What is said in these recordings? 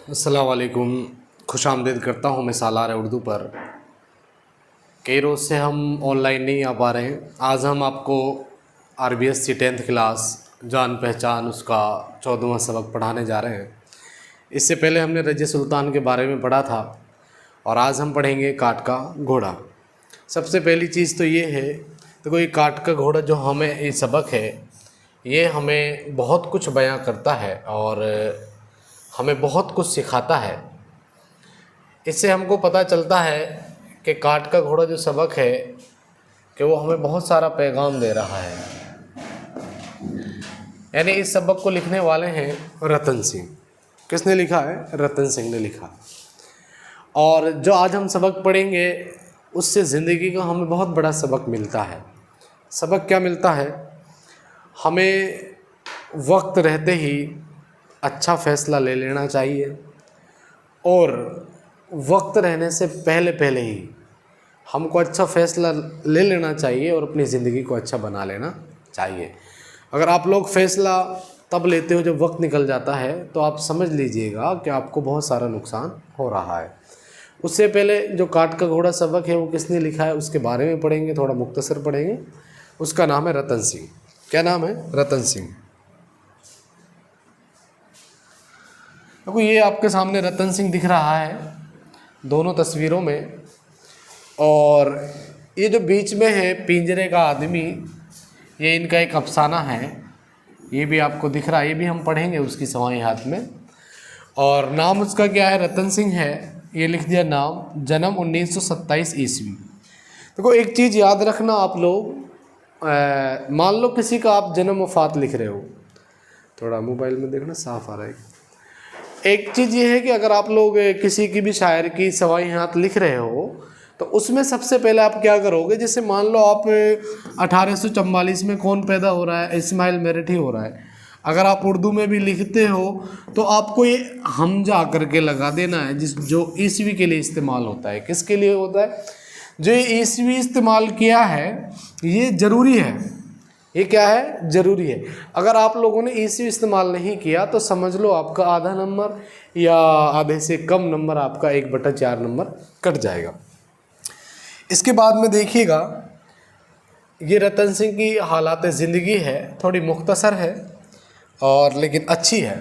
अस्सलाम वालेकुम। खुशामदीद करता हूँ मैं सालार उर्दू पर। कई रोज़ से हम ऑनलाइन नहीं आ पा रहे हैं। आज हम आपको आरबीएससी 10th क्लास जान पहचान उसका 14वां सबक पढ़ाने जा रहे हैं। इससे पहले हमने रज़्ज़ सुल्तान के बारे में पढ़ा था और आज हम पढ़ेंगे काठ का घोड़ा। सबसे पहली चीज़ तो ये है, देखो ये काठ का घोड़ा जो हमें ये सबक है, ये हमें बहुत कुछ बयां करता है और हमें बहुत कुछ सिखाता है। इससे हमको पता चलता है कि काठ का घोड़ा जो सबक है कि वो हमें बहुत सारा पैगाम दे रहा है। यानी इस सबक को लिखने वाले हैं रतन सिंह। किसने लिखा है? रतन सिंह ने लिखा। और जो आज हम सबक पढ़ेंगे उससे ज़िंदगी का हमें बहुत बड़ा सबक मिलता है। सबक क्या मिलता है? हमें वक्त रहते ही अच्छा फ़ैसला ले लेना चाहिए और वक्त रहने से पहले पहले ही हमको अच्छा फ़ैसला ले लेना चाहिए और अपनी ज़िंदगी को अच्छा बना लेना चाहिए। अगर आप लोग फ़ैसला तब लेते हो जब वक्त निकल जाता है तो आप समझ लीजिएगा कि आपको बहुत सारा नुकसान हो रहा है। उससे पहले जो काठ का घोड़ा सबक है वो किसने लिखा है उसके बारे में पढ़ेंगे, थोड़ा मुख्तसर पढ़ेंगे। उसका नाम है रतन सिंह। क्या नाम है? रतन सिंह। देखो ये आपके सामने रतन सिंह दिख रहा है दोनों तस्वीरों में, और ये जो बीच में है पिंजरे का आदमी, ये इनका एक अफसाना है। ये भी आपको दिख रहा है, ये भी हम पढ़ेंगे उसकी सवाई हाथ में। और नाम उसका क्या है? रतन सिंह है। ये लिख दिया नाम। जन्म 1927 ईस्वी। देखो एक चीज़ याद रखना आप लोग, मान लो किसी का आप जन्म वफ़ात लिख रहे हो, थोड़ा मोबाइल में देखना साफ आ रहा है। एक चीज़ ये है कि अगर आप लोग किसी की भी शायर की सवाई हाथ लिख रहे हो तो उसमें सबसे पहले आप क्या करोगे, जैसे मान लो आप 1844 में कौन पैदा हो रहा है? इस्माइल मेरठी हो रहा है। अगर आप उर्दू में भी लिखते हो तो आपको ये हमजा करके लगा देना है, जो ईस्वी के लिए इस्तेमाल होता है। किसके लिए होता है? जो ये ईस्वी इस्तेमाल किया है ये ज़रूरी है। ये क्या है? ज़रूरी है। अगर आप लोगों ने ईस्वी इस्तेमाल नहीं किया तो समझ लो आपका आधा नंबर या आधे से कम नंबर, आपका 1/4 नंबर कट जाएगा। इसके बाद में देखिएगा, ये रतन सिंह की हालात ज़िंदगी है, थोड़ी मुख्तसर है और लेकिन अच्छी है।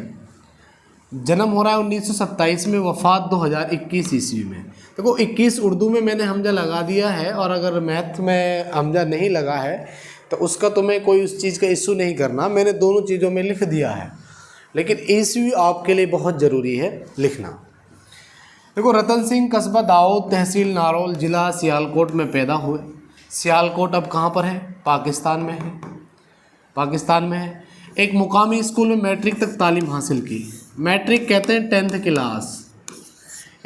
जन्म हो रहा है 1927 में, वफ़ात 2021 ईस्वी में। देखो 21 उर्दू में मैंने हमजा लगा दिया है, और अगर मैथ में हमजा नहीं लगा है तो उसका तुम्हें कोई उस चीज़ का इशू नहीं करना। मैंने दोनों चीज़ों में लिख दिया है, लेकिन ईस्वी आपके लिए बहुत ज़रूरी है लिखना। देखो रतन सिंह कस्बा दाऊद, तहसील नारोल, ज़िला सियालकोट में पैदा हुए। सियालकोट अब कहाँ पर है? पाकिस्तान में है। पाकिस्तान में है। एक मुकामी स्कूल में मैट्रिक तक तालीम हासिल की। मैट्रिक कहते हैं 10th क्लास,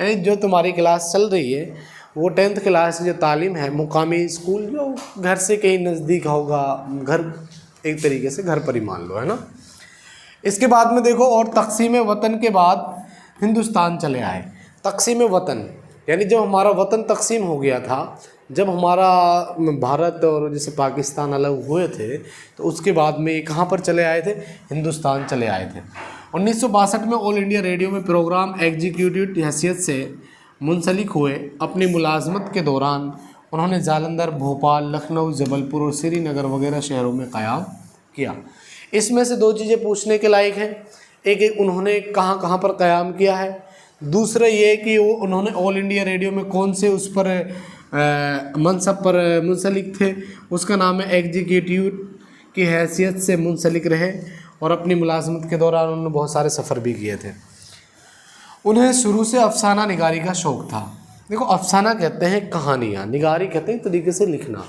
यानी जो तुम्हारी क्लास चल रही है वो 10th क्लास की जो तालीम है, मुकामी स्कूल जो घर से कहीं नज़दीक होगा, घर एक तरीके से घर पर ही मान लो, है ना। इसके बाद में देखो, और तक़सीम वतन के बाद हिंदुस्तान चले आए। तक़सीम वतन यानी जब हमारा वतन तक़सीम हो गया था, जब हमारा भारत और जैसे पाकिस्तान अलग हुए थे, तो उसके बाद में ये कहाँ पर चले आए थे? हिंदुस्तान चले आए थे। 1962 में ऑल इंडिया रेडियो में प्रोग्राम एग्जीक्यूटिव की हैसियत से मुंसलिक हुए। अपनी मुलाजमत के दौरान उन्होंने जालंधर, भोपाल, लखनऊ, जबलपुर और श्रीनगर वगैरह शहरों में क़याम किया। इसमें से दो चीज़ें पूछने के लायक हैं। एक उन्होंने कहाँ कहाँ पर क़याम किया है, दूसरा ये कि वो उन्होंने ऑल इंडिया रेडियो में कौन से उस पर मनसब पर मुंसलिक थे। उसका नाम है एग्जीक्यूटिव की हैसियत से मुंसलिक रहे, और अपनी मुलाजमत के दौरान उन्होंने बहुत सारे सफ़र भी किए थे। उन्हें शुरू से अफसाना निगारी का शौक़ था। देखो अफसाना कहते हैं कहानियाँ, निगारी कहते हैं तरीके से लिखना।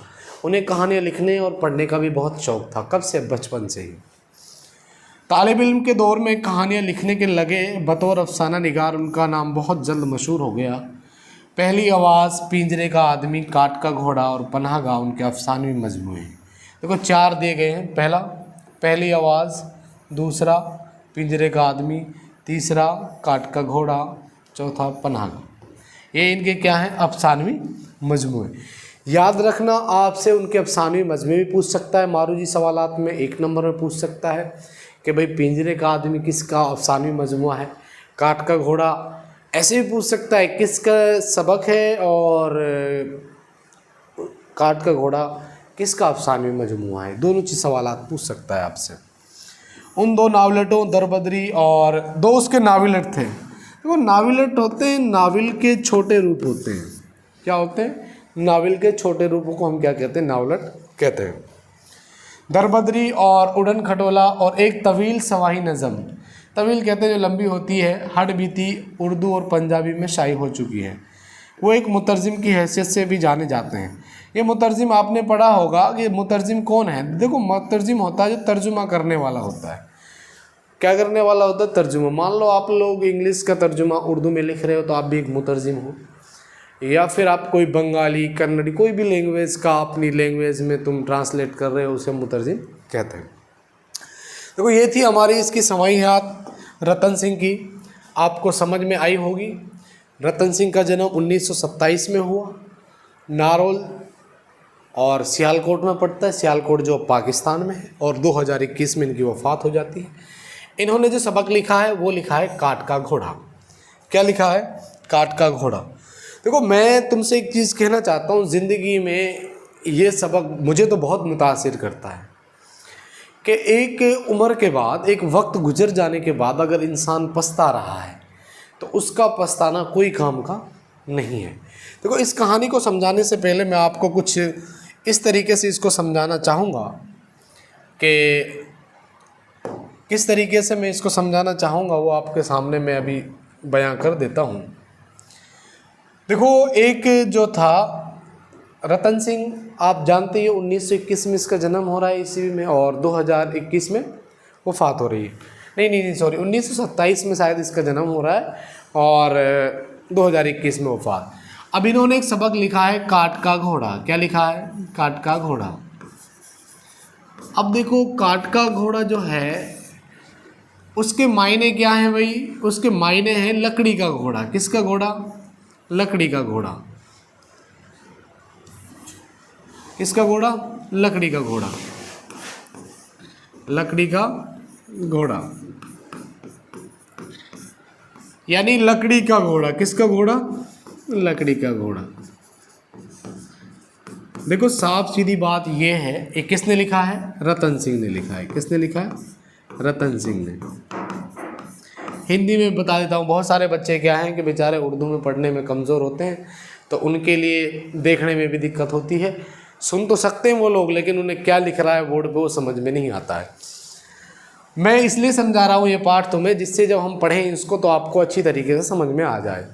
उन्हें कहानियाँ लिखने और पढ़ने का भी बहुत शौक़ था। कब से? बचपन से ही। तालिब इल्म के दौर में कहानियाँ लिखने के लगे। बतौर अफसाना निगार उनका नाम बहुत जल्द मशहूर हो गया। पहली आवाज़, पिंजरे का आदमी, काठ का घोड़ा और पनाहगाह उनके अफसानवी मजमूए हैं। देखो 4 दिए गए हैं। पहला पहली आवाज़, दूसरा पिंजरे का आदमी, तीसरा काठ का घोड़ा, चौथा पनाहगाह। ये इनके क्या हैं? अफसानवी मजमूए। याद रखना, आपसे उनके अफसानवी मजमूए भी पूछ सकता है मारूजी सवालात में। 1 नंबर में पूछ सकता है कि भाई पिंजरे का आदमी किसका अफसानवी मजमूआ है, काठ का घोड़ा ऐसे भी पूछ सकता है किसका सबक है, और काठ का घोड़ा किसका अफसानवी मजमूआ है। दोनों चीज़ सवालात पूछ सकता है आपसे। उन दो नावलटों दरबदरी, और दो उसके नाविलट थे। वो नाविलट होते हैं, नाविल के छोटे रूप होते हैं। क्या होते हैं? नाविल के छोटे रूपों को हम क्या कहते हैं? नावलट कहते हैं। दरबदरी और उड़न खटोला, और एक तवील सवाही नज़म। तवील कहते हैं जो लंबी होती है, हड बीती उर्दू और पंजाबी में शाई हो चुकी है। वो एक मुतरजिम की हैसियत से भी जाने जाते हैं। ये मुतरजिम आपने पढ़ा होगा कि मुतरजिम कौन है। देखो, मुतरजिम होता है जो तर्जुमा करने वाला होता है। क्या करने वाला होता है? तर्जुमा। मान लो आप लोग इंग्लिश का तर्जुमा उर्दू में लिख रहे हो तो आप भी एक मुतरजिम हो, या फिर आप कोई बंगाली, कन्नड़ी, कोई भी लैंग्वेज का अपनी लैंग्वेज में तुम ट्रांसलेट कर रहे हो, उसे मुतरजिम कहते हैं। देखो, ये थी हमारी इसकी सवाहियात रतन सिंह की। आपको समझ में आई होगी। रतन सिंह का जन्म 1927 में हुआ। नारोल और सियालकोट में पड़ता है, सियालकोट जो पाकिस्तान में है, और 2021 में इनकी वफ़ात हो जाती है। इन्होंने जो सबक लिखा है वो लिखा है काठ का घोड़ा। क्या लिखा है? काठ का घोड़ा। देखो, मैं तुमसे एक चीज़ कहना चाहता हूँ, ज़िंदगी में ये सबक मुझे तो बहुत मुतासिर करता है कि एक उम्र के बाद, एक वक्त गुजर जाने के बाद अगर इंसान पछता रहा है तो उसका पछताना कोई काम का नहीं है। देखो, इस कहानी को समझाने से पहले मैं आपको कुछ इस तरीके से इसको समझाना चाहूँगा कि किस तरीके से मैं इसको समझाना चाहूँगा वो आपके सामने मैं अभी बयां कर देता हूँ। देखो, एक जो था रतन सिंह, आप जानते हैं 1921 में इसका जन्म हो रहा है ईस्वी में, और 2021 में वफ़ात हो रही है। नहीं सॉरी, 1927 में शायद इसका जन्म हो रहा है और 2021 में वफ़ात। अब इन्होंने एक सबक लिखा है काठ का घोड़ा। क्या लिखा है? काठ का घोड़ा। अब देखो, काठ का घोड़ा जो है उसके मायने क्या हैं भाई? उसके मायने हैं लकड़ी का घोड़ा। किसका घोड़ा? लकड़ी का घोड़ा। किसका घोड़ा? लकड़ी का घोड़ा। लकड़ी का घोड़ा यानी लकड़ी का घोड़ा। किसका घोड़ा? लकड़ी का घोड़ा। देखो, साफ सीधी बात यह है, ये किसने लिखा है? रतन सिंह ने लिखा है। किसने लिखा है? रतन सिंह ने। हिंदी में बता देता हूँ, बहुत सारे बच्चे क्या हैं कि बेचारे उर्दू में पढ़ने में कमज़ोर होते हैं, तो उनके लिए देखने में भी दिक्कत होती है। सुन तो सकते हैं वो लोग, लेकिन उन्हें क्या लिख रहा है बोर्ड पे वो समझ में नहीं आता है। मैं इसलिए समझा रहा हूँ ये पाठ तुम्हें, जिससे जब हम पढ़ें इसको तो आपको अच्छी तरीके से समझ में आ जाए।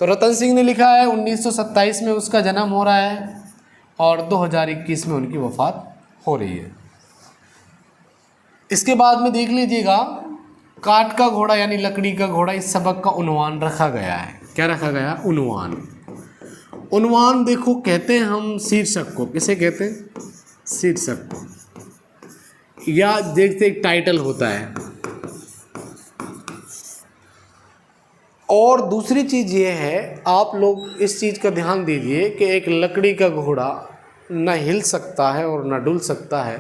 तो रतन सिंह ने लिखा है 1927 में उसका जन्म हो रहा है और 2021 में उनकी वफ़ात हो रही है। इसके बाद में देख लीजिएगा, काठ का घोड़ा यानी लकड़ी का घोड़ा, इस सबक का उन्वान रखा गया है। क्या रखा गया? उन्वान। उन्वान देखो कहते हैं हम शीर्षक को। किसे कहते हैं? शीर्षक को। या देखते एक टाइटल होता है। और दूसरी चीज़ ये है, आप लोग इस चीज़ का ध्यान दीजिए कि एक लकड़ी का घोड़ा ना हिल सकता है और ना डुल सकता है।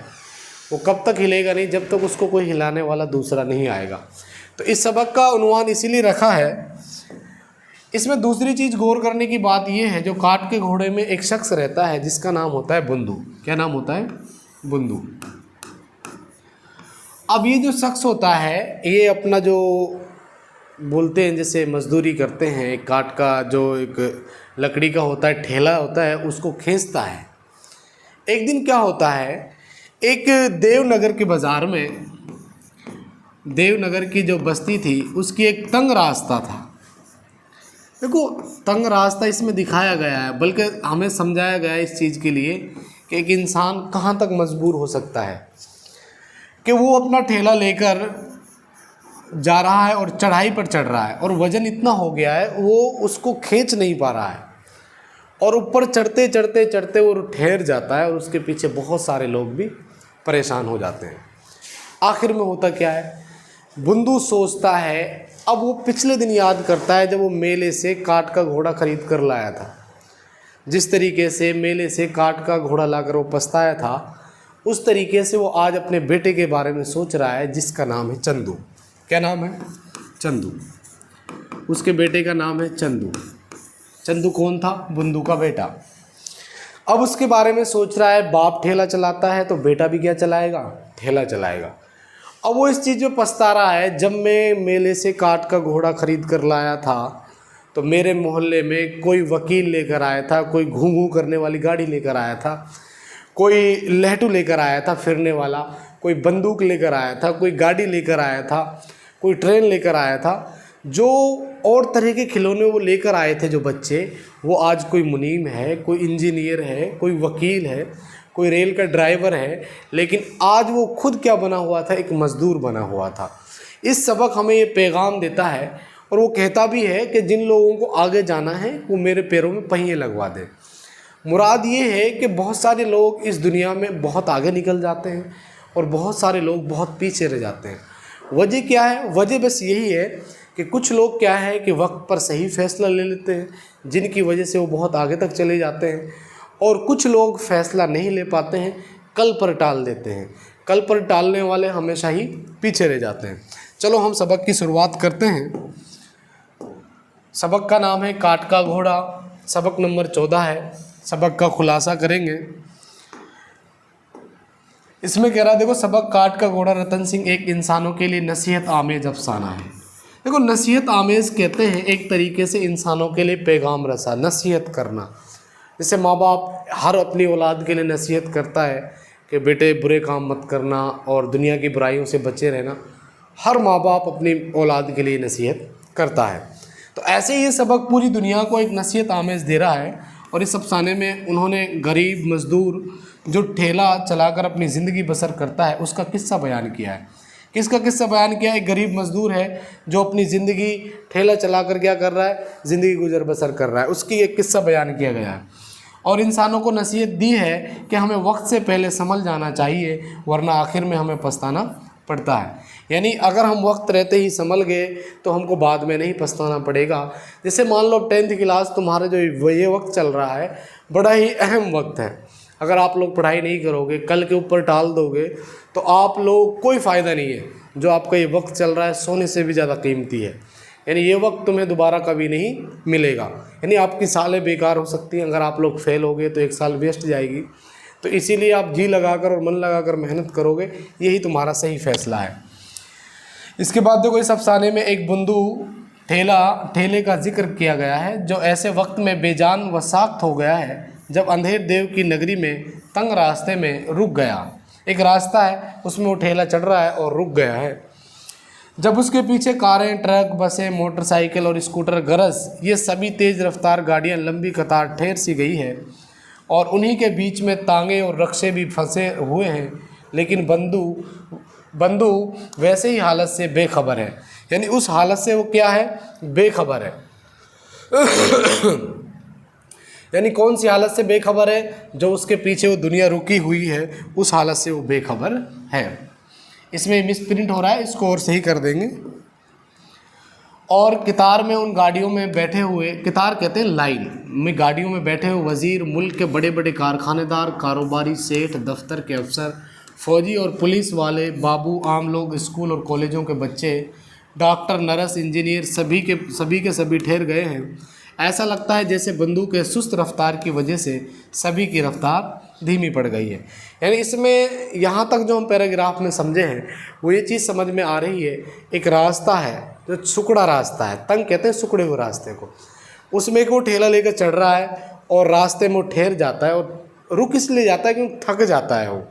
वो कब तक हिलेगा नहीं? जब तक उसको कोई हिलाने वाला दूसरा नहीं आएगा। तो इस सबक का उन्वान इसीलिए रखा है। इसमें दूसरी चीज़ गौर करने की बात यह है, जो काठ के घोड़े में एक शख्स रहता है जिसका नाम होता है बुंदू। क्या नाम होता है? बुंदू। अब ये जो शख्स होता है, ये अपना जो बोलते हैं जैसे मजदूरी करते हैं, एक काठ का जो एक लकड़ी का होता है, ठेला होता है, उसको खींचता है। एक दिन क्या होता है, एक देवनगर के बाज़ार में, देवनगर की जो बस्ती थी उसकी एक तंग रास्ता था। देखो, तंग रास्ता इसमें दिखाया गया है, बल्कि हमें समझाया गया है इस चीज़ के लिए कि एक इंसान कहाँ तक मजबूर हो सकता है कि वो अपना ठेला लेकर जा रहा है और चढ़ाई पर चढ़ रहा है और वज़न इतना हो गया है वो उसको खींच नहीं पा रहा है, और ऊपर चढ़ते चढ़ते चढ़ते वो ठहर जाता है और उसके पीछे बहुत सारे लोग भी परेशान हो जाते हैं। आखिर में होता क्या है, बुंदू सोचता है, अब वो पिछले दिन याद करता है जब वो मेले से काठ का घोड़ा खरीद कर लाया था। जिस तरीके से मेले से काठ का घोड़ा लाकर वो पछताया था, उस तरीके से वो आज अपने बेटे के बारे में सोच रहा है जिसका नाम है चंदू। क्या नाम है? चंदू। उसके बेटे का नाम है चंदू। चंदू कौन था? बुंदू का बेटा। अब उसके बारे में सोच रहा है, बाप ठेला चलाता है तो बेटा भी क्या चलाएगा? ठेला चलाएगा। अब वो इस चीज़ में पछता रहा है, जब मैं मेले से काठ का घोड़ा खरीद कर लाया था तो मेरे मोहल्ले में कोई वकील लेकर आया था, कोई घूं घूं करने वाली गाड़ी लेकर आया था, कोई लहटू लेकर आया था फिरने वाला, कोई बंदूक लेकर आया था, कोई गाड़ी लेकर आया था, कोई ट्रेन लेकर आया था। जो और तरह के खिलौने वो लेकर आए थे जो बच्चे, वो आज कोई मुनीम है, कोई इंजीनियर है, कोई वकील है, कोई रेल का ड्राइवर है, लेकिन आज वो खुद क्या बना हुआ था? एक मज़दूर बना हुआ था। इस सबक हमें ये पैगाम देता है, और वो कहता भी है कि जिन लोगों को आगे जाना है वो मेरे पैरों में पहिए लगवा दे। मुराद ये है कि बहुत सारे लोग इस दुनिया में बहुत आगे निकल जाते हैं और बहुत सारे लोग बहुत पीछे रह जाते हैं। वजह क्या है? वजह बस यही है कि कुछ लोग क्या है कि वक्त पर सही फैसला ले लेते हैं, जिनकी वजह से वो बहुत आगे तक चले जाते हैं, और कुछ लोग फैसला नहीं ले पाते हैं, कल पर टाल देते हैं। कल पर टालने वाले हमेशा ही पीछे रह जाते हैं। चलो हम सबक की शुरुआत करते हैं। सबक का नाम है काठ का घोड़ा। सबक नंबर 14 है। सबक का खुलासा करेंगे। इसमें कह रहा है, देखो, सबक काठ का घोड़ा रतन सिंह एक इंसानों के लिए नसीहत आमेज अफसाना है। देखो, नसीहत आमेज कहते हैं एक तरीके से इंसानों के लिए पैगाम रसा, नसीहत करना। जैसे माँ बाप हर अपनी औलाद के लिए नसीहत करता है कि बेटे बुरे काम मत करना और दुनिया की बुराइयों से बचे रहना। हर माँ बाप अपनी औलाद के लिए नसीहत करता है। तो ऐसे ये सबक पूरी दुनिया को एक नसीहत आमेज दे रहा है। और इस अफसाने में उन्होंने गरीब मज़दूर जो ठेला चलाकर अपनी ज़िंदगी बसर करता है उसका किस्सा बयान किया है। किसका किस्सा बयान किया है? एक गरीब मज़दूर है जो अपनी ज़िंदगी ठेला चलाकर क्या कर रहा है? ज़िंदगी गुजर बसर कर रहा है। उसकी एक किस्सा बयान किया गया है और इंसानों को नसीहत दी है कि हमें वक्त से पहले संभल जाना चाहिए, वरना आखिर में हमें पछताना पड़ता है। यानी अगर हम वक्त रहते ही संभल गए तो हमको बाद में नहीं पछताना पड़ेगा। जैसे मान लो 10th क्लास तुम्हारा जो ये वक्त चल रहा है बड़ा ही अहम वक्त है। अगर आप लोग पढ़ाई नहीं करोगे, कल के ऊपर टाल दोगे, तो आप लोग कोई फ़ायदा नहीं है। जो आपका ये वक्त चल रहा है सोने से भी ज़्यादा कीमती है। यानी ये वक्त तुम्हें दोबारा कभी नहीं मिलेगा। यानी आपकी सालें बेकार हो सकती हैं। अगर आप लोग फेल हो गए तो 1 साल वेस्ट जाएगी। तो इसीलिए आप जी लगाकर और मन लगाकर मेहनत करोगे, यही तुम्हारा सही फैसला है। इसके बाद देखो, इस अफसाने में एक बुंदू ठेले का जिक्र किया गया है जो ऐसे वक्त में बेजान व साख्त हो गया है जब अंधेर देव की नगरी में तंग रास्ते में रुक गया। एक रास्ता है, उसमें वो ठेला चढ़ रहा है और रुक गया है। जब उसके पीछे कारें, ट्रक, बसें, मोटरसाइकिल और स्कूटर, गरज ये सभी तेज़ रफ्तार गाड़ियाँ लंबी कतार ठहर सी गई है और उन्हीं के बीच में तांगे और रक्शे भी फंसे हुए हैं, लेकिन बंदू वैसे ही हालत से बेखबर है। यानी उस हालत से वो क्या है? बेखबर है। यानी कौन सी हालत से बेखबर है? जो उसके पीछे वो दुनिया रुकी हुई है, उस हालत से वो बेखबर है। इसमें मिसप्रिंट हो रहा है, इसको और सही कर देंगे। और कितार में उन गाड़ियों में बैठे हुए, कितार कहते हैं लाइन में, गाड़ियों में बैठे हुए वज़ीर, मुल्क के बड़े बड़े कारखानेदार, कारोबारी, सेठ, दफ्तर के अफसर, फौजी और पुलिस वाले, बाबू, आम लोग, स्कूल और कॉलेजों के बच्चे, डॉक्टर, नर्स, इंजीनियर, सभी के सभी ठहर गए हैं। ऐसा लगता है जैसे बंदूक के सुस्त रफ्तार की वजह से सभी की रफ्तार धीमी पड़ गई है। यानी इसमें यहाँ तक जो हम पैराग्राफ में समझे हैं वो ये चीज़ समझ में आ रही है, एक रास्ता है जो सुकड़ा रास्ता है, तंग कहते हैं सुकड़े हुए रास्ते को, उसमें एक वो ठेला लेकर चढ़ रहा है और रास्ते में वो ठहर जाता है और रुक इसलिए जाता है क्योंकि थक जाता है वो,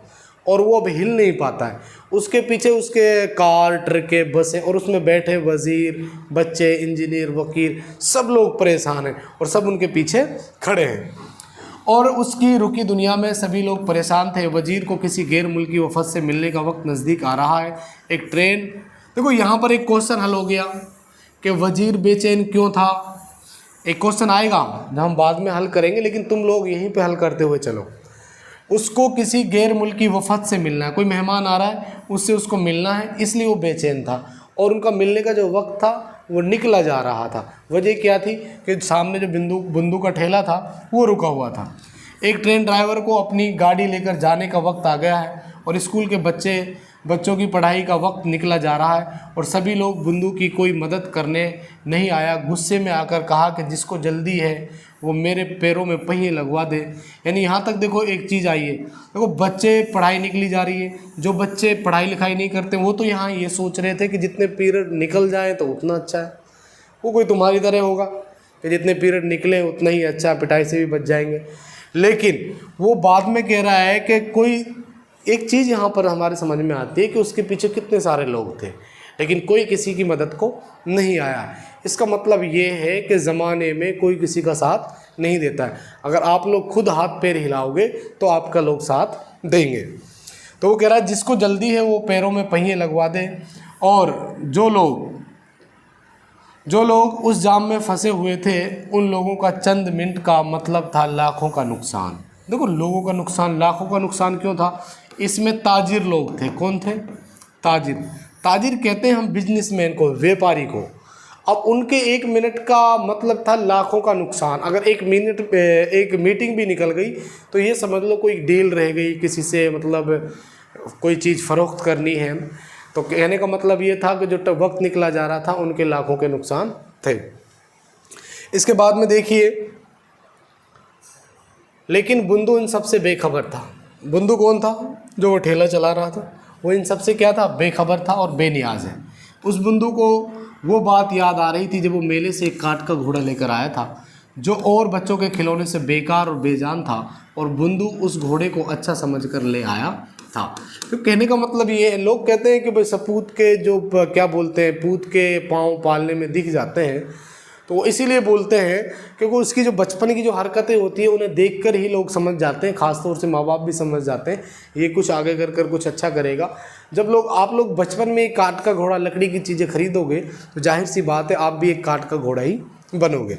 और वो अब हिल नहीं पाता है। उसके पीछे उसके कार, ट्रकें, बसें और उसमें बैठे वज़ीर, बच्चे, इंजीनियर, वकील, सब लोग परेशान हैं और सब उनके पीछे खड़े हैं। और उसकी रुकी दुनिया में सभी लोग परेशान थे। वज़ीर को किसी गैर मुल्की वफ़द से मिलने का वक्त नज़दीक आ रहा है। एक ट्रेन, देखो यहाँ पर एक क्वेश्चन हल हो गया कि वज़ीर बेचैन क्यों था। एक क्वेश्चन आएगा जब हम बाद में हल करेंगे, लेकिन तुम लोग यहीं पे हल करते हुए चलो। उसको किसी गैर मुल्की वफ़द से मिलना है, कोई मेहमान आ रहा है, उससे उसको मिलना है, इसलिए वो बेचैन था। और उनका मिलने का जो वक्त था वो निकला जा रहा था। वजह क्या थी कि सामने जो बंदू का ठेला था वो रुका हुआ था। एक ट्रेन ड्राइवर को अपनी गाड़ी लेकर जाने का वक्त आ गया है और स्कूल के बच्चे बच्चों की पढ़ाई का वक्त निकला जा रहा है और सभी लोग बुंदू की कोई मदद करने नहीं आया। गुस्से में आकर कहा कि जिसको जल्दी है वो मेरे पैरों में पहिए लगवा दे। यानी यहाँ तक देखो एक चीज़ आई है, देखो बच्चे पढ़ाई निकली जा रही है, जो बच्चे पढ़ाई लिखाई नहीं करते वो तो यहाँ ये सोच रहे थे कि जितने पीरियड निकल जाए तो उतना अच्छा है। वो कोई तुम्हारी तरह होगा कि जितने पीरियड निकले उतना ही अच्छा, पिटाई से भी बच जाएंगे। लेकिन वो बाद में कह रहा है कि कोई एक चीज़ यहाँ पर हमारे समझ में आती है कि उसके पीछे कितने सारे लोग थे लेकिन कोई किसी की मदद को नहीं आया। इसका मतलब ये है कि ज़माने में कोई किसी का साथ नहीं देता है। अगर आप लोग खुद हाथ पैर हिलाओगे तो आपका लोग साथ देंगे। तो वो कह रहा है जिसको जल्दी है वो पैरों में पहिए लगवा दे। और जो लोग उस जाम में फंसे हुए थे उन लोगों का चंद मिनट का मतलब था लाखों का नुकसान। देखो लोगों का नुकसान, लाखों का नुकसान क्यों था? इसमें ताजिर लोग थे। कौन थे? ताजिर। ताजिर कहते हैं हम बिजनेसमैन को, व्यापारी को। अब उनके एक मिनट का मतलब था लाखों का नुकसान। अगर एक मीटिंग भी निकल गई तो ये समझ लो कोई डील रह गई किसी से, मतलब कोई चीज़ फ़रोख्त करनी है, तो कहने का मतलब ये था कि जो वक्त निकला जा रहा था उनके लाखों के नुकसान थे। इसके बाद में देखिए, लेकिन बुंदू इन सबसे बेखबर था। बुंदू कौन था? जो वो ठेला चला रहा था। वो इन सबसे क्या था? बेखबर था और बेनियाज है। उस बुंदू को वो बात याद आ रही थी जब वो मेले से एक काठ का घोड़ा लेकर आया था जो और बच्चों के खिलौने से बेकार और बेजान था, और बुंदू उस घोड़े को अच्छा समझकर ले आया था। तो कहने का मतलब ये है, लोग कहते हैं कि भाई सपूत के जो क्या बोलते हैं, पूत के पाँव पालने में दिख जाते हैं, तो वो इसीलिए बोलते हैं क्योंकि उसकी जो बचपन की जो हरकतें होती है उन्हें देखकर ही लोग समझ जाते हैं, ख़ासतौर से माँ बाप भी समझ जाते हैं ये कुछ आगे कर कुछ अच्छा करेगा। जब आप लोग बचपन में एक काठ का घोड़ा, लकड़ी की चीज़ें खरीदोगे तो जाहिर सी बात है आप भी एक काठ का घोड़ा ही बनोगे।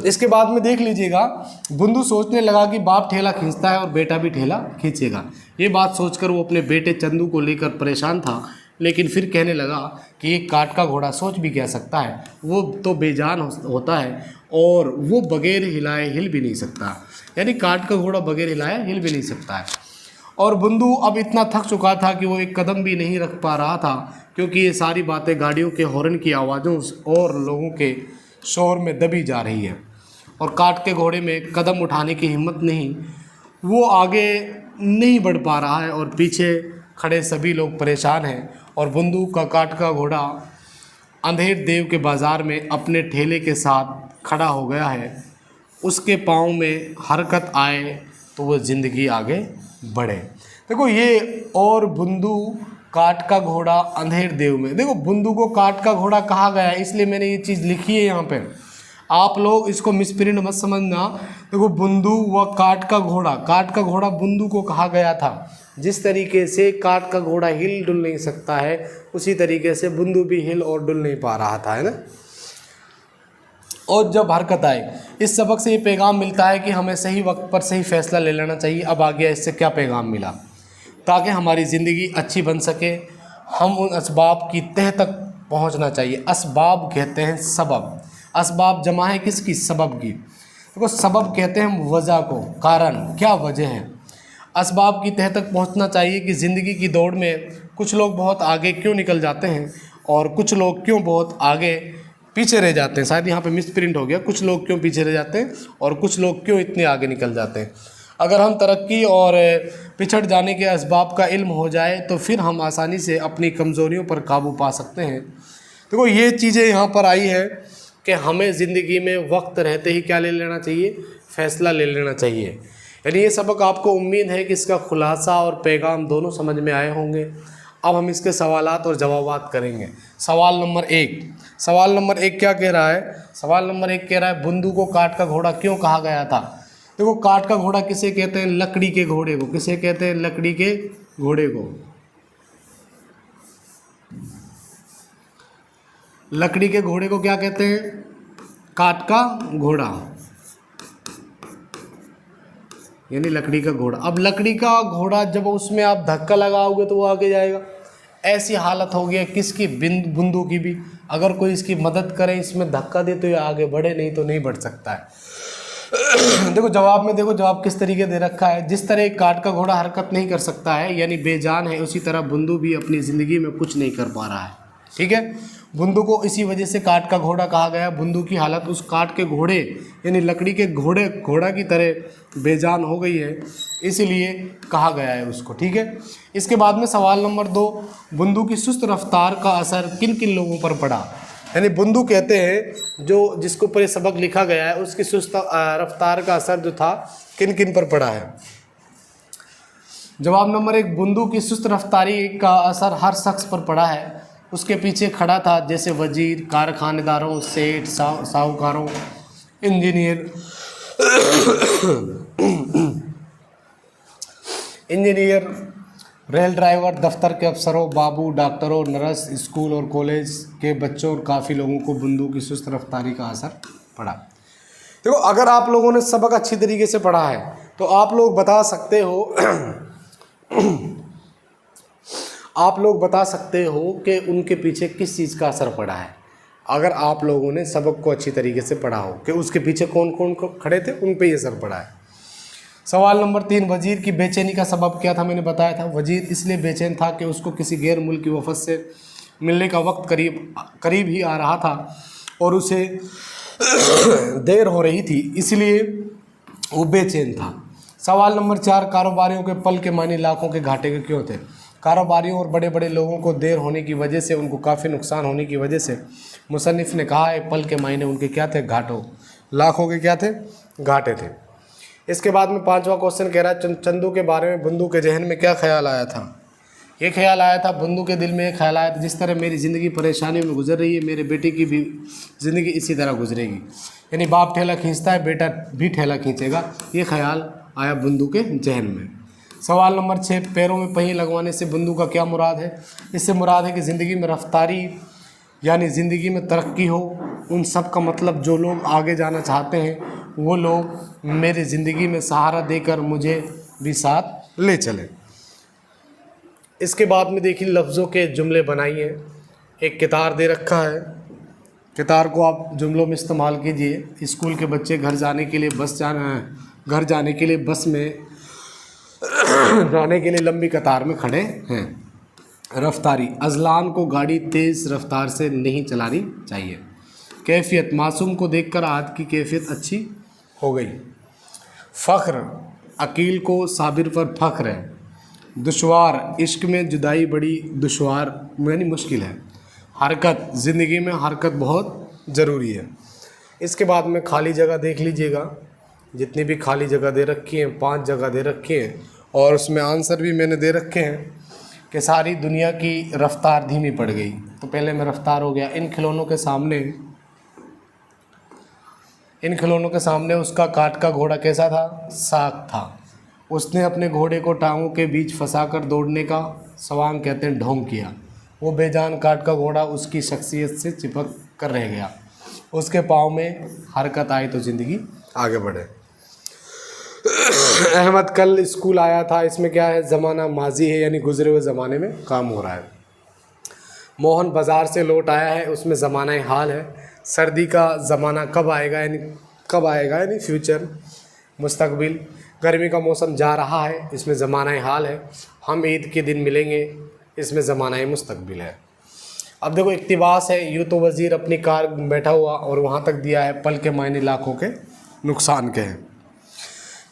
इसके बाद में देख लीजिएगा, बुंदू सोचने लगा कि बाप ठेला खींचता है और बेटा भी ठेला खींचेगा। ये बात सोचकर वो अपने बेटे चंदू को लेकर परेशान था, लेकिन फिर कहने लगा कि एक काठ का घोड़ा सोच भी क्या सकता है, वो तो बेजान होता है और वो बगैर हिलाए हिल भी नहीं सकता। यानी काठ का घोड़ा बगैर हिलाए हिल भी नहीं सकता है। और बुंदू अब इतना थक चुका था कि वो एक कदम भी नहीं रख पा रहा था, क्योंकि ये सारी बातें गाड़ियों के हॉर्न की आवाज़ों और लोगों के शोर में दबी जा रही है, और काठ के घोड़े में कदम उठाने की हिम्मत नहीं। वो आगे नहीं बढ़ पा रहा है और पीछे खड़े सभी लोग परेशान हैं। और बुंदू का काठ का घोड़ा अंधेर देव के बाज़ार में अपने ठेले के साथ खड़ा हो गया है। उसके पाँव में हरकत आए तो वो ज़िंदगी आगे बढ़े। देखो ये, और बुंदू काठ का घोड़ा अंधेर देव में। देखो बुंदू को काठ का घोड़ा कहा गया है, इसलिए मैंने ये चीज़ लिखी है यहाँ पे। आप लोग इसको मिसप्रिंट मत समझना। देखो बुंदू व काठ का घोड़ा बुंदू को कहा गया था। जिस तरीके से काठ का घोड़ा हिल डुल नहीं सकता है, उसी तरीके से बुंदू भी हिल और डुल नहीं पा रहा था, है ना। और जब हरकत आए, इस सबक से ये पैगाम मिलता है कि हमें सही वक्त पर सही फैसला ले लेना चाहिए। अब आ गया इससे क्या पैगाम मिला, ताकि हमारी ज़िंदगी अच्छी बन सके, हम उन असबाब की तह तक पहुंचना चाहिए। असबाब कहते हैं सबब। असबाब जमा है किसकी? सबब की। देखो सबब कहते हैं हम वजह को, कारण, क्या वजह है। असबाब की तह तक पहुंचना चाहिए कि ज़िंदगी की दौड़ में कुछ लोग बहुत आगे क्यों निकल जाते हैं और कुछ लोग क्यों बहुत आगे पीछे रह जाते हैं। शायद यहाँ पे मिसप्रिंट हो गया, कुछ लोग क्यों पीछे रह जाते हैं और कुछ लोग क्यों इतने आगे निकल जाते हैं। अगर हम तरक्की और पिछड़ जाने के असबाब का इल्म हो जाए तो फिर हम आसानी से अपनी कमज़ोरियों पर काबू पा सकते हैं। देखो ये चीज़ें यहाँ पर आई है कि हमें ज़िंदगी में वक्त रहते ही क्या ले लेना चाहिए? फैसला ले लेना चाहिए। यानी ये सबक आपको उम्मीद है कि इसका खुलासा और पैगाम दोनों समझ में आए होंगे। अब हम इसके सवालात और जवाबात करेंगे। सवाल नंबर एक क्या कह रहा है? सवाल नंबर 1 कह रहा है बुंदू को काठ का घोड़ा क्यों कहा गया था। देखो काठ का घोड़ा किसे कहते हैं? लकड़ी के घोड़े को। किसे कहते हैं? लकड़ी के घोड़े को। लकड़ी के घोड़े को क्या कहते हैं? काठ का घोड़ा, यानी लकड़ी का घोड़ा। अब लकड़ी का घोड़ा जब उसमें आप धक्का लगाओगे तो वो आगे जाएगा। ऐसी हालत हो गई किसकी? बुंदू की भी। अगर कोई इसकी मदद करे, इसमें धक्का दे तो ये आगे बढ़े, नहीं तो नहीं बढ़ सकता है। देखो जवाब में, देखो जवाब किस तरीके दे रखा है। जिस तरह एक काठ का घोड़ा हरकत नहीं कर सकता है यानी बेजान है, उसी तरह बुंदू भी अपनी ज़िंदगी में कुछ नहीं कर पा रहा है। ठीक है, बुंदू को इसी वजह से काठ का घोड़ा कहा गया। बुंदू की हालत उस काठ के घोड़े यानी लकड़ी के घोड़ा की तरह बेजान हो गई है, इसीलिए कहा गया है उसको। ठीक है, इसके बाद में सवाल नंबर 2, बुंदू की सुस्त रफ्तार का असर किन किन लोगों पर पड़ा। यानी बुंदू कहते हैं जो जिसके ऊपर ये सबक लिखा गया है, उसकी सुस्त रफ्तार का असर जो था किन किन पर पड़ा है। जवाब नंबर 1, बुंदू की सुस्त रफ्तारी का असर हर शख्स पर पड़ा है। उसके पीछे खड़ा था जैसे वजीर, कारखानेदारों, सेठ, साहूकारों, इंजीनियर, रेल ड्राइवर, दफ्तर के अफसरों, बाबू, डॉक्टरों, नर्स, स्कूल और कॉलेज के बच्चों और काफ़ी लोगों को बुंदू की सुस्त रफ्तारी का असर पड़ा। देखो अगर आप लोगों ने सबक अच्छी तरीके से पढ़ा है तो आप लोग बता सकते हो कि उनके पीछे किस चीज़ का असर पड़ा है। अगर आप लोगों ने सबक को अच्छी तरीके से पढ़ा हो कि उसके पीछे कौन कौन खड़े थे, उन पे ये असर पड़ा है। सवाल नंबर 3, वजीर की बेचैनी का सबब क्या था। मैंने बताया था वजीर इसलिए बेचैन था कि उसको किसी गैर मुल्क की वफद से मिलने का वक्त करीब ही आ रहा था और उसे देर हो रही थी, इसलिए वो बेचैन था। सवाल नंबर 4, कारोबारियों के पल के मायने लाखों के घाटे के क्यों थे। कारोबारियों और बड़े बड़े लोगों को देर होने की वजह से, उनको काफ़ी नुकसान होने की वजह से मुसन्निफ़ ने कहा है पल के मायने उनके क्या थे, घाटों, लाखों के क्या थे, घाटे थे। इसके बाद में 5वां क्वेश्चन कह रहा है चंदू के बारे में बुंदू के जहन में क्या ख्याल आया था। ये ख्याल आया था, बुंदू के दिल में एक ख्याल आया था, जिस तरह मेरी ज़िंदगी परेशानी में गुजर रही है मेरे बेटे की भी ज़िंदगी इसी तरह गुजरेगी। यानी बाप ठेला खींचता है, बेटा भी ठेला खींचेगा, ये ख्याल आया बुंदू के जहन में। सवाल नंबर 6, पैरों में पहिए लगवाने से बुंदू का क्या मुराद है। इससे मुराद है कि ज़िंदगी में रफ्तारी यानी ज़िंदगी में तरक्की हो। उन सब का मतलब जो लोग आगे जाना चाहते हैं वो लोग मेरी ज़िंदगी में सहारा देकर मुझे भी साथ ले चलें। इसके बाद में देखिए लफ्ज़ों के जुमले बनाइए। एक कितार दे रखा है, कितार को आप जुमलों में इस्तेमाल कीजिए। स्कूल के बच्चे घर जाने के लिए बस में जाने के लिए लंबी कतार में खड़े हैं। रफ्तारी, अजलान को गाड़ी तेज़ रफ्तार से नहीं चलानी चाहिए। कैफियत, मासूम को देखकर आज की कैफियत अच्छी हो गई। फ़ख्र, अकील को साबिर पर फ़ख्र है। दुश्वार, इश्क में जुदाई बड़ी दुश्वार यानी मुश्किल है। हरकत, ज़िंदगी में हरकत बहुत ज़रूरी है। इसके बाद में खाली जगह देख लीजिएगा, जितनी भी खाली जगह दे रखी हैं 5 जगह दे रखी हैं और उसमें आंसर भी मैंने दे रखे हैं कि सारी दुनिया की रफ्तार धीमी पड़ गई। तो पहले में रफ्तार हो गया। इन खिलौनों के सामने उसका काठ का घोड़ा कैसा था, साख था। उसने अपने घोड़े को टांगों के बीच फंसाकर दौड़ने का सवांग कहते हैं ढोंग किया। वो बेजान काठ का घोड़ा उसकी शख्सियत से चिपक कर रह गया। उसके पाँव में हरकत आई तो ज़िंदगी आगे बढ़े। अहमद कल स्कूल आया था, इसमें क्या है, ज़माना माजी है यानी गुजरे हुए ज़माने में काम हो रहा है। मोहन बाज़ार से लौट आया है, उसमें ज़माना हाल है। सर्दी का ज़माना कब आएगा यानी फ्यूचर, मुस्तकबिल। गर्मी का मौसम जा रहा है, इसमें ज़माना हाल है। हम ईद के दिन मिलेंगे, इसमें ज़माना मुस्तकबिल है। अब देखो इक्तिबास है, यूँ तो वज़ीर अपनी कार में बैठा हुआ और वहाँ तक दिया है पल के मायने लाखों के नुकसान के हैं।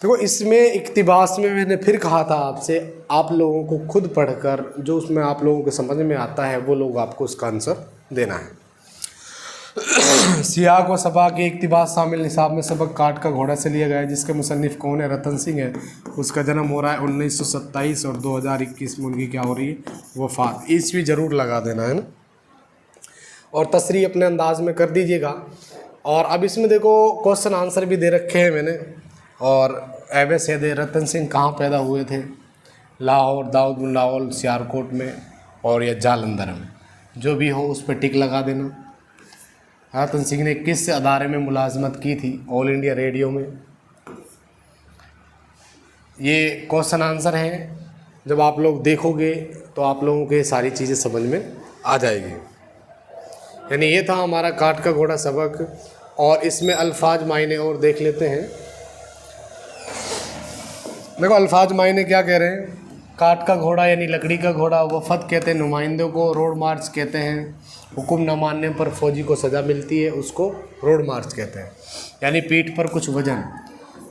देखो इसमें इक्तिबास में मैंने फिर कहा था आपसे, आप लोगों को खुद पढ़कर जो उसमें आप लोगों के समझ में आता है वो लोग आपको उसका आंसर देना है। सियाक व सफा के इक्तिबास शामिल निसाब में सबक काठ का घोड़ा से लिया गया है, जिसके मुसन्निफ़ कौन है, रतन सिंह है। उसका जन्म हो रहा है 1927 और 2021 में उनकी क्या हो रही है, वफ़ात। ईस्वी ज़रूर लगा देना है ना, और तसरीह अपने अंदाज में कर दीजिएगा। और अब इसमें देखो क्वेश्चन आंसर भी दे रखे हैं मैंने। और एवं सैयद रतन सिंह कहाँ पैदा हुए थे, लाहौर, दाऊद बिन लाहौल, सियालकोट में और या जालंधर में, जो भी हो उस पर टिक लगा देना। रतन सिंह ने किस अदारे में मुलाजमत की थी, ऑल इंडिया रेडियो में। ये क्वेश्चन आंसर हैं, जब आप लोग देखोगे तो आप लोगों को ये सारी चीज़ें समझ में आ जाएगी। यानी ये था हमारा काठ का घोड़ा सबक। और इसमें अल्फाज मायने और देख लेते हैं। देखो अल्फाज मायने क्या कह रहे हैं। काठ का घोड़ा यानी लकड़ी का घोड़ा, वफद कहते हैं नुमाइंदों को, रोड मार्च कहते हैं हुक्म न मानने पर फौजी को सज़ा मिलती है, उसको रोड मार्च कहते हैं। यानी पीठ पर कुछ वजन।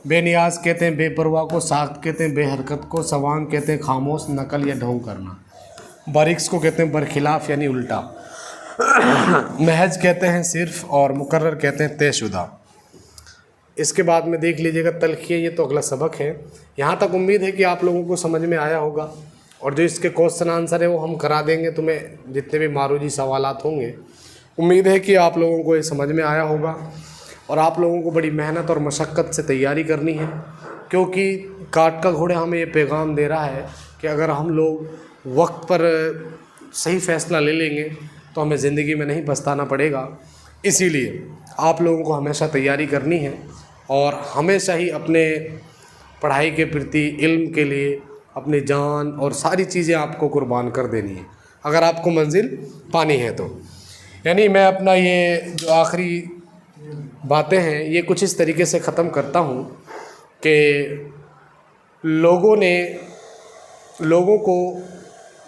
बेनियाज कहते हैं बेपरवाह को, साख्त कहते हैं बेहरकत को, सवांग कहते हैं खामोश, नकल या ढोंग करना। बारिक्स को कहते हैं बरखिलाफ यानी उल्टा। महज कहते हैं सिर्फ, और मुकर्रर कहते हैं तयशुदा। इसके बाद में देख लीजिएगा तलखिए, ये तो अगला सबक है। यहाँ तक उम्मीद है कि आप लोगों को समझ में आया होगा, और जो इसके क्वेश्चन आंसर है वो हम करा देंगे तुम्हें, जितने भी मारूजी सवालात होंगे। उम्मीद है कि आप लोगों को ये समझ में आया होगा, और आप लोगों को बड़ी मेहनत और मशक्क़त से तैयारी करनी है, क्योंकि काठ का घोड़ा हमें ये पैगाम दे रहा है कि अगर हम लोग वक्त पर सही फ़ैसला ले लेंगे तो हमें ज़िंदगी में नहीं पछताना पड़ेगा। इसीलिए आप लोगों को हमेशा तैयारी करनी है, और हमेशा ही अपने पढ़ाई के प्रति, इल्म के लिए अपनी जान और सारी चीज़ें आपको कुर्बान कर देनी है, अगर आपको मंजिल पानी है तो। यानी मैं अपना ये जो आखिरी बातें हैं ये कुछ इस तरीके से ख़त्म करता हूँ कि लोगों को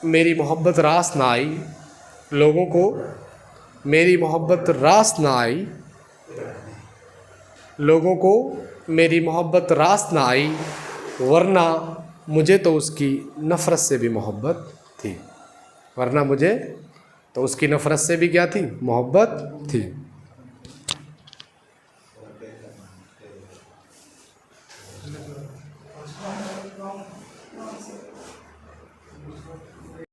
मेरी मोहब्बत रास ना आई, लोगों को मेरी मोहब्बत रास ना आई, लोगों को मेरी मोहब्बत रास ना आई, वरना मुझे तो उसकी नफ़रत से भी मोहब्बत थी। वरना मुझे तो उसकी नफ़रत से भी क्या थी, मोहब्बत थी।